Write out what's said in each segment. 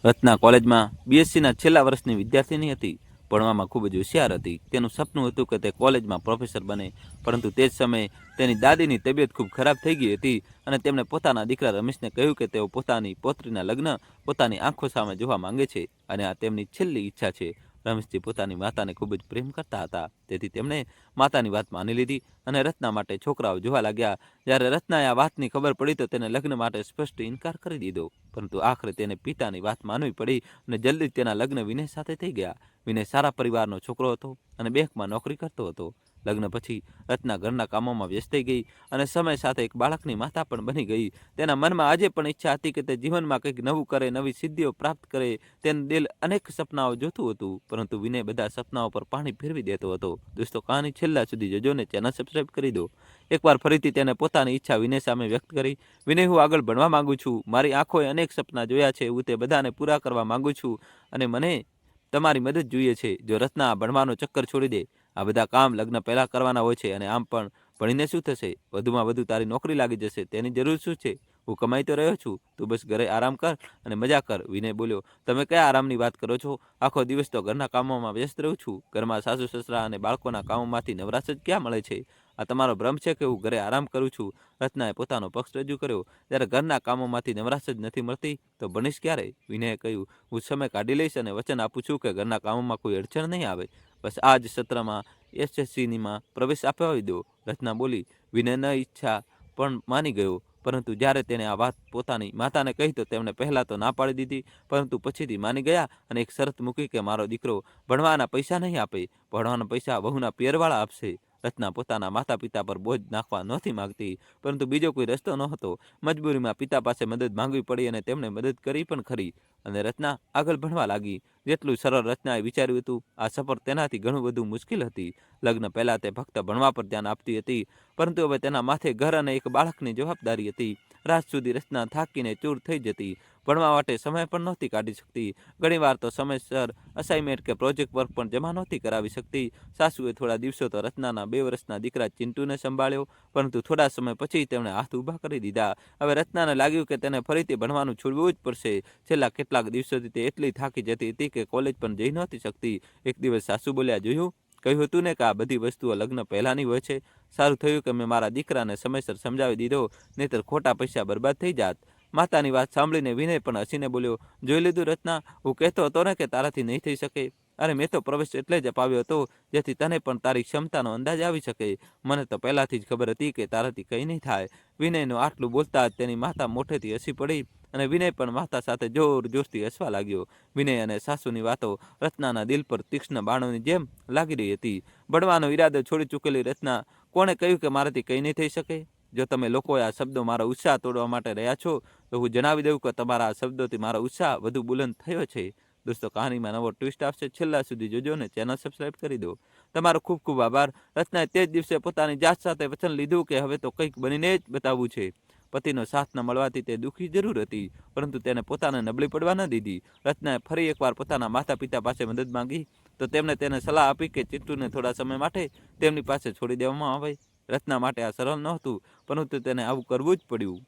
રત્ના કોલેજમાં બીએસસીના છેલ્લા વર્ષની વિદ્યાર્થીની હતી. ભણવામાં ખૂબ જ હોશિયાર હતી. તેનું સપનું હતું કે તે કોલેજમાં પ્રોફેસર બને, પરંતુ તે જ સમયે તેની દાદીની તબિયત ખૂબ ખરાબ થઈ ગઈ હતી અને તેમણે પોતાના દીકરા રમેશને કહ્યું કે તેઓ પોતાની પૌત્રીના લગ્ન પોતાની આંખો સામે જોવા માંગે છે અને આ તેમની છેલ્લી ઈચ્છા છે. રમેશજી પોતાની માતાને ખૂબ જ પ્રેમ કરતા હતા, તેથી તેમણે માતાની વાત માની લીધી અને રત્ના માટે છોકરાઓ જોવા લાગ્યા. જ્યારે રત્નાએ આ વાતની ખબર પડી તો તેને લગ્ન માટે સ્પષ્ટ ઇનકાર કરી દીધો, પરંતુ આખરે તેને પિતાની વાત માનવી પડી અને જલ્દી તેના લગ્ન વિનય સાથે થઈ ગયા. વિનય સારા પરિવારનો છોકરો હતો અને બેંકમાં નોકરી કરતો હતો. લગ્ન પછી રત્ના ઘરના કામોમાં વ્યસ્ત થઈ ગઈ અને સમય સાથે એક બાળકની માતા પણ બની ગઈ. તેના મનમાં આજે પણ ઈચ્છા હતી કે તે જીવનમાં કંઈક નવું કરે, નવી સિદ્ધિઓ પ્રાપ્ત કરે. તેનું દિલ અનેક સપનાઓ જોતું હતું, પરંતુ વિનય બધા સપનાઓ પર પાણી ફેરવી દેતો હતો. દોસ્તો, કહાની છેલ્લા સુધી જોજો ને ચેનલ સબસ્ક્રાઇબ કરી દો. એકવાર ફરીથી તેને પોતાની ઈચ્છા વિનય સામે વ્યક્ત કરી. વિનય, હું આગળ ભણવા માંગુ છું. મારી આંખોએ અનેક સપના જોયા છે. હું તે બધાને પૂરા કરવા માંગુ છું અને મને તમારી મદદ જોઈએ છે. જો રત્ના ભણવાનો ચક્કર છોડી દે, આ બધા કામ લગ્ન પહેલાં કરવાના હોય છે અને આમ પણ ભણીને શું થશે? વધુમાં વધુ તારી નોકરી લાગી જશે. તેની જરૂર શું છે? હું કમાઈ તો રહ્યો છું, તું બસ ઘરે આરામ કર અને મજા કર. વિનય બોલ્યો, તમે કયા આરામની વાત કરો છો? આખો દિવસ તો ઘરના કામોમાં વ્યસ્ત રહું છું. ઘરમાં સાસુ સસરા અને બાળકોના કામોમાંથી નવરાશ જ ક્યાં મળે છે? આ તમારો ભ્રમ છે કે હું ઘરે આરામ કરું છું? રત્નાએ પોતાનો પક્ષ રજૂ કર્યો. જ્યારે ઘરના કામોમાંથી નવરાશ જ નથી મળતી તો ભણીશ ક્યારે? વિનયે કહ્યું, હું સમય કાઢી લઈશ અને વચન આપું છું કે ઘરના કામોમાં કોઈ અડચણ નહીં આવે. બસ આ જ સત્રમાં એસએસસીમાં પ્રવેશ અપાવી દો. રત્ના બોલી. વિનય ન ઈચ્છા પણ માની ગયો, પરંતુ જ્યારે તેણે આ વાત પોતાની માતાને કહી તો તેમણે પહેલાં તો ના પાડી દીધી, પરંતુ પછીથી માની ગયા અને એક શરત મૂકી કે મારો દીકરો ભણવાના પૈસા નહીં આપે, ભણવાના પૈસા વહુના પિયરવાળા આપશે. રત્ના પોતાના માતા પિતા પર બોજ નાખવા નહોતી માંગતી, પરંતુ બીજો કોઈ રસ્તો ન હતો. મજબૂરીમાં પિતા પાસે મદદ માંગવી પડી અને તેમણે મદદ કરી પણ ખરી અને રત્ના આગળ ભણવા લાગી. જેટલું સરળ રત્નાએ વિચાર્યું હતું, આ સફર તેનાથી ઘણું બધું મુશ્કેલ હતી. લગ્ન પહેલાં તે ફક્ત ભણવા પર ધ્યાન આપતી હતી, પરંતુ હવે તેના માથે ઘર અને એક બાળકની જવાબદારી હતી. રાત સુધી રચના થાકીને ચૂર થઈ જતી. ભણવા માટે સમય પણ નહોતી કાઢી શકતી. ઘણીવાર તો સમયસર અસાઇનમેન્ટ કે પ્રોજેક્ટ વર્ક પણ જમા નહોતી કરાવી શકતી. સાસુએ થોડા દિવસો તો રત્નાના 2 વર્ષના દીકરા ચિંટુને સંભાળ્યો, પરંતુ થોડા સમય પછી તેમણે હાથ ઊભા કરી દીધા. હવે રત્નાને લાગ્યું કે તેને ફરીથી ભણવાનું છોડવું જ પડશે. છેલ્લા કેટલાક દિવસોથી તે એટલી થાકી જતી હતી કે કોલેજ પણ જઈ નહોતી શકતી. એક દિવસ સાસુ બોલ્યા, જોયું, કહ્યું હતું ને કે આ બધી વસ્તુઓ લગ્ન પહેલાંની હોય છે. સારું થયું કે મેં મારા દીકરાને સમયસર સમજાવી દીધો, નહીંતર ખોટા પૈસા બરબાદ થઈ જાત. માતાની વાત સાંભળીને વિનય પણ હસીને બોલ્યો, જોઈ લીધું રત્ના, હું કહેતો હતો ને કે તારાથી નહીં થઈ શકે. અરે મેં તો પ્રવેશ એટલે જ અપાવ્યો હતો જેથી તને પણ તારી ક્ષમતાનો અંદાજ આવી શકે. મને તો પહેલાથી જ ખબર હતી કે તારાથી કંઈ નહીં થાય. વિનયનું આટલું બોલતા જ તેની માતા મોઢેથી હસી પડી અને વિનય પણ માતા સાથે જોરજોરથી હસવા લાગ્યો. વિનય અને સાસુની વાતો રત્નાના દિલ પર તીક્ષ્ણ બાણોની જેમ લાગી રહી હતી. ભણવાનો ઈરાદો છોડી ચૂકેલી રત્ના, કોણે કહ્યું કે મારાથી કંઈ નહીં થઈ શકે? જો તમે લોકોએ આ શબ્દો મારો ઉત્સાહ તોડવા માટે રહ્યા છો, તો હું જણાવી દઉં કે તમારા આ શબ્દોથી મારો ઉત્સાહ વધુ બુલંદ થયો છે. દોસ્તો, કહાનીમાં નવો ટ્વિસ્ટ આવશે. છેલ્લા સુધી જોજો ને ચેનલ સબસ્ક્રાઇબ કરી દો. તમારો ખૂબ ખૂબ આભાર. રત્નાએ તે જ દિવસે પોતાની જાત સાથે વચન લીધું કે હવે તો કંઈક બનીને જ બતાવવું છે. પતિનો સાથ ન મળવાથી તે દુઃખી જરૂર હતી, પરંતુ તેને પોતાને નબળી પડવા ન દીધી. રત્નાએ ફરી એકવાર પોતાના માતા પિતા પાસે મદદ માંગી તો તેમણે તેને સલાહ આપી કે ચિંટુને થોડા સમય માટે તેમની પાસે છોડી દેવામાં આવે. રત્ના માટે આ સરળ નહોતું, પરંતુ તેને આવું કરવું જ પડ્યું.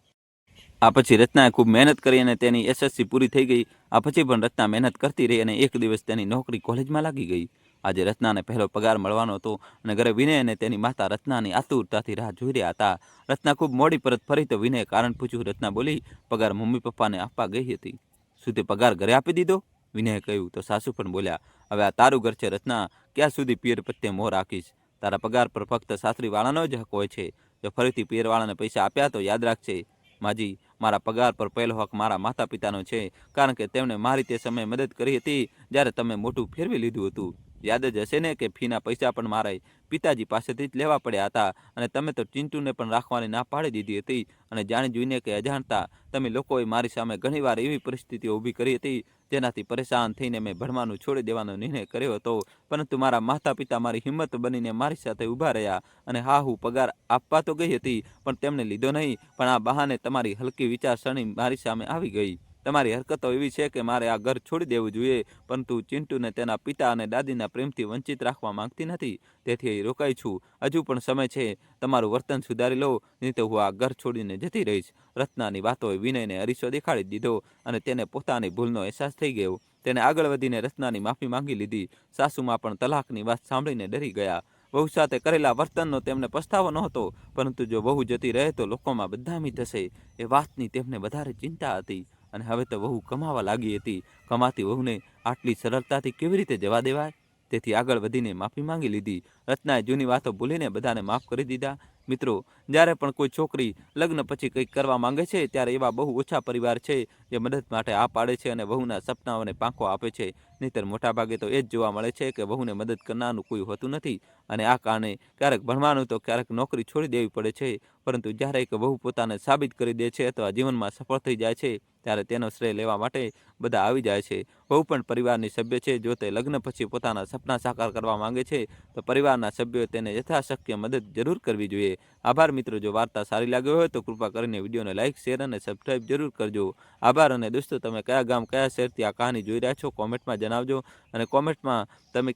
આ પછી રત્નાએ ખૂબ મહેનત કરી અને તેની એસએસસી પૂરી થઈ ગઈ. આ પછી પણ રત્ના મહેનત કરતી રહી અને એક દિવસ તેની નોકરી કોલેજમાં લાગી ગઈ. આજે રત્નાને પહેલો પગાર મળવાનો હતો અને ઘરે વિનય અને તેની માતા રત્નાની આતુરતાથી રાહ જોઈ રહ્યા હતા. રત્ના ખૂબ મોડી પરત ફરી તો વિનયે કારણ પૂછ્યું. રત્ના બોલી, પગાર મમ્મી પપ્પાને આપવા ગઈ હતી. શું તે પગાર ઘરે આપી દીધો? વિનયે કહ્યું. તો સાસુ પણ બોલ્યા, હવે આ તારું ઘર છે રત્ના, ક્યાં સુધી પિયર પ્રત્યે મોહ રાખીશ? તારા પગાર પર ફક્ત સાસરીવાળાનો જ હક હોય છે. જો ફરીથી પિયરવાળાને પૈસા આપ્યા તો યાદ રાખજે માજી, મારા પગાર પર પહેલો હક મારા માતા પિતાનો છે, કારણ કે તેમણે મારી તે સમયે મદદ કરી હતી જ્યારે તમે મોઢું ફેરવી લીધું હતું. યાદ જ હશે ને કે ફીના પૈસા પણ મારા પિતાજી પાસેથી જ લેવા પડ્યા હતા અને તમે તો ચિંટુને પણ રાખવાની ના પાડી દીધી હતી. અને જાણી જોઈને કે અજાણતા તમે લોકોએ મારી સામે ઘણીવાર એવી પરિસ્થિતિઓ ઊભી કરી હતી જેનાથી પરેશાન થઈને મેં ભણવાનું છોડી દેવાનો નિર્ણય કર્યો હતો, પરંતુ મારા માતા પિતા મારી હિંમત બનીને મારી સાથે ઊભા રહ્યા અને હા, હું પગાર આપવા તો ગઈ હતી પણ તેમને લીધો નહીં. પણ આ બહાને તમારી હલકી વિચારસરણી મારી સામે આવી ગઈ. તમારી હરકતો એવી છે કે મારે આ ઘર છોડી દેવું જોઈએ, પરંતુ ચિંટુને તેના પિતા અને દાદીના પ્રેમથી વંચિત રાખવા માંગતી નથી, તેથી અહીં રોકાઈ છું. હજુ પણ સમય છે, તમારું વર્તન સુધારી લો, નહીં તો હું આ ઘર છોડીને જતી રહીશ. રત્નાની વાતોએ વિનયને અરીસો દેખાડી દીધો અને તેને પોતાની ભૂલનો અહેસાસ થઈ ગયો. તેને આગળ વધીને રત્નાની માફી માંગી લીધી. સાસુમાં પણ તલાકની વાત સાંભળીને ડરી ગયા. વહુ સાથે કરેલા વર્તનનો તેમને પસ્તાવો નહોતો, પરંતુ જો વહુ જતી રહે તો લોકોમાં બદનામી થશે, એ વાતની તેમને વધારે ચિંતા હતી. અને હવે તો વહુ કમાવા લાગી હતી. કમાતી વહુને આટલી સરળતાથી કેવી રીતે જવા દેવાય? તેથી આગળ વધીને માફી માંગી લીધી. રત્નાએ જૂની વાતો ભૂલીને બધાને માફ કરી દીધા. મિત્રો, જ્યારે પણ કોઈ છોકરી લગ્ન પછી કંઈક કરવા માંગે છે, ત્યારે એવા બહુ ઓછા પરિવાર છે જે મદદ માટે આ પાડે છે અને વહુના સપનાઓને પાંખો આપે છે. નહીંતર મોટાભાગે તો એ જ જોવા મળે છે કે વહુને મદદ કરનારનું કોઈ હોતું નથી, અને આ કારણે ક્યારેક ભણવાનું તો ક્યારેક નોકરી છોડી દેવી પડે છે. પરંતુ જ્યારે એક વહુ પોતાને સાબિત કરી દે છે અથવા જીવનમાં સફળ થઈ જાય છે, ત્યારે તેનો શ્રેય લેવા માટે બધા આવી જાય છે. વહુ પણ પરિવારની સભ્ય છે. જો તે લગ્ન પછી પોતાના સપના સાકાર કરવા માંગે છે, તો પરિવારના સભ્યોએ તેને યથાશક્ય મદદ જરૂર કરવી જોઈએ. આભાર મિત્રો. જો વાર્તા સારી લાગી હોય તો કૃપા કરીને વિડીયોને લાઇક, શેર અને સબસ્ક્રાઈબ જરૂર કરજો. આભાર. અને દોસ્તો, તમે કયા ગામ, કયા શહેરથી આ કહાની જોઈ રહ્યા છો, કોમેન્ટમાં જણાવજો. અને કોમેન્ટમાં તમે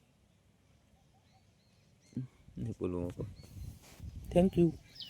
થેન્ક યુ.